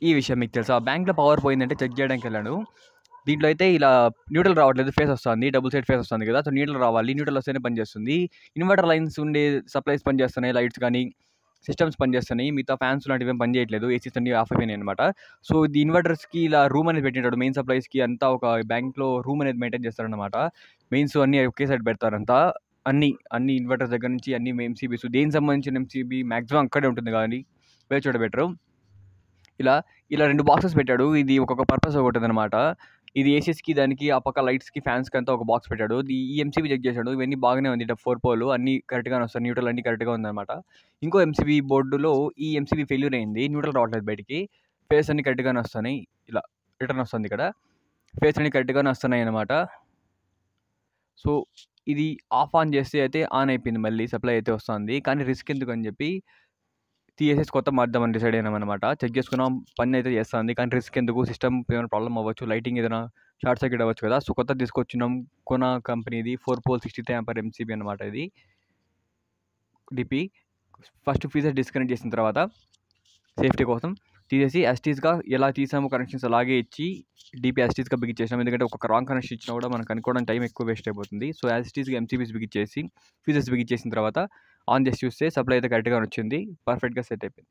ఈ విషయం మీకు తెలుసా? బ్యాంక్‌లో పవర్ పోయిందంటే చెక్ చేయడానికెళ్ళాను. దీంట్లో అయితే ఇలా న్యూట్రల్ రావట్లేదు. ఫేస్ వస్తాంది. డబుల్ సైడ్ ఫేస్ వస్తాంది కదా! సో, న్యూట్రల్ రావాలి. న్యూట్రల్ వస్తేనే పనిచేస్తుంది. ఇన్వర్టర్ లైన్స్ ఉండే సప్లైస్ పనిచేస్తున్నాయి. లైట్స్ గానీ, సిస్టమ్స్ పనిచేస్తున్నాయి. మిగతా ఫ్యాన్స్ లాంటివేం పనిచేయట్లేదు. ఏసీస్ అన్నీ ఆఫ్ అయిపోయినాయనమాట. సో, ఇది ఇన్వర్టర్స్‌కి ఇలా రూమ్ అనేది పెట్టింటాడు. మెయిన్ సప్లైస్‌కి అంతా ఒక బ్యాంక్‌లో రూమ్ అనేది మెయింటైన్ చేస్తారనమాట. మెయిన్స్ అన్నీ ఒకే సైడ్ పెడతారంతా. అన్ని ఇన్వర్టర్స్ దగ్గర నుంచి అన్ని ఎంసీబీస్ దేనికి సంబంధించిన ఎంసీబీ మాక్సిమం అక్కడే ఉంటుంది గానీ, వేరే చోట పెట్టరు. ఇలా 2 బాక్సెస్ పెట్టాడు. ఇది ఒక్కొక్క పర్పస్ ఒకటుందనమాట. ఇది ఏసీస్‌కి, దానికి ఆ పక్క లైట్స్‌కి, ఫ్యాన్స్‌కి అంతా ఒక బాక్స్ పెట్టాడు. ఈ ఎంసీబీ చెక్ చేశాడు. ఇవన్నీ బాగానే ఉంది. 4 పోల్ అన్నీ కరెక్ట్‌గానే వస్తాయి. న్యూట్రల్ అన్నీ కరెక్ట్‌గా ఉందనమాట. ఇంకో ఎంసీబీ బోర్డులో ఈ ఎంసీబీ ఫెయిల్యూర్ అయింది. న్యూట్రల్ రావట్లేదు బయటికి. ఫేస్ అన్నీ కరెక్ట్‌గానే వస్తున్నాయి. ఇలా రిటర్న్ వస్తుంది ఇక్కడ. ఫేస్ అన్నీ కరెక్ట్‌గానే వస్తున్నాయనమాట. సో, ఇది ఆఫ్ ఆన్ చేస్తే అయితే ఆన్ అయిపోయింది మళ్ళీ. సప్లై అయితే వస్తాంది. కానీ రిస్క్ ఎందుకని చెప్పి తీసేసేసి కొత్తది మార్దామని డిసైడ్ అయినామనమాట. చెక్ చేసుకున్నాం. పనైతే చేస్తాంది. కానీ రిస్క్ ఎందుకు, సిస్టమ్ ఏమైనా ప్రాబ్లమ్ అవ్వచ్చు, లైటింగ్ ఏదైనా షార్ట్ సర్క్యూట్ అవ్వచ్చు కదా! సో, కొత్తది తీసుకొచ్చినాం. కోనా కంపెనీది 4 పోల్ 63 యాంపియర్ ఎంసీబీ అనమాట ఇది. డిపి. ఫస్ట్ ఫీచర్ డిస్కనెక్ట్ చేసిన తర్వాత సేఫ్టీ కోసం తీసేసి యాజ్ ఇట్ ఈస్‌గా ఎలా తీసామో కనెక్షన్స్ అలాగే ఇచ్చి డిపి యాజ్ ఇట్ ఈస్‌గా బిగించేసాం. ఎందుకంటే ఒక్కొక్క రాంగ్ కనెక్షన్ ఇచ్చినా కూడా మనకు కనుక్కోవడానికి టైం ఎక్కువ వేస్ట్ అయిపోతుంది. సో, యాజ్ ఇట్ ఈస్‌గా ఎంసీబీస్ బిగించేసి, ఫీచర్స్ బిగించేసిన తర్వాత ఆన్ చేసి చూస్తే సప్లై అయితే కరెక్ట్‌గానే వచ్చింది. పర్ఫెక్ట్‌గా సెట్ అయిపోయింది.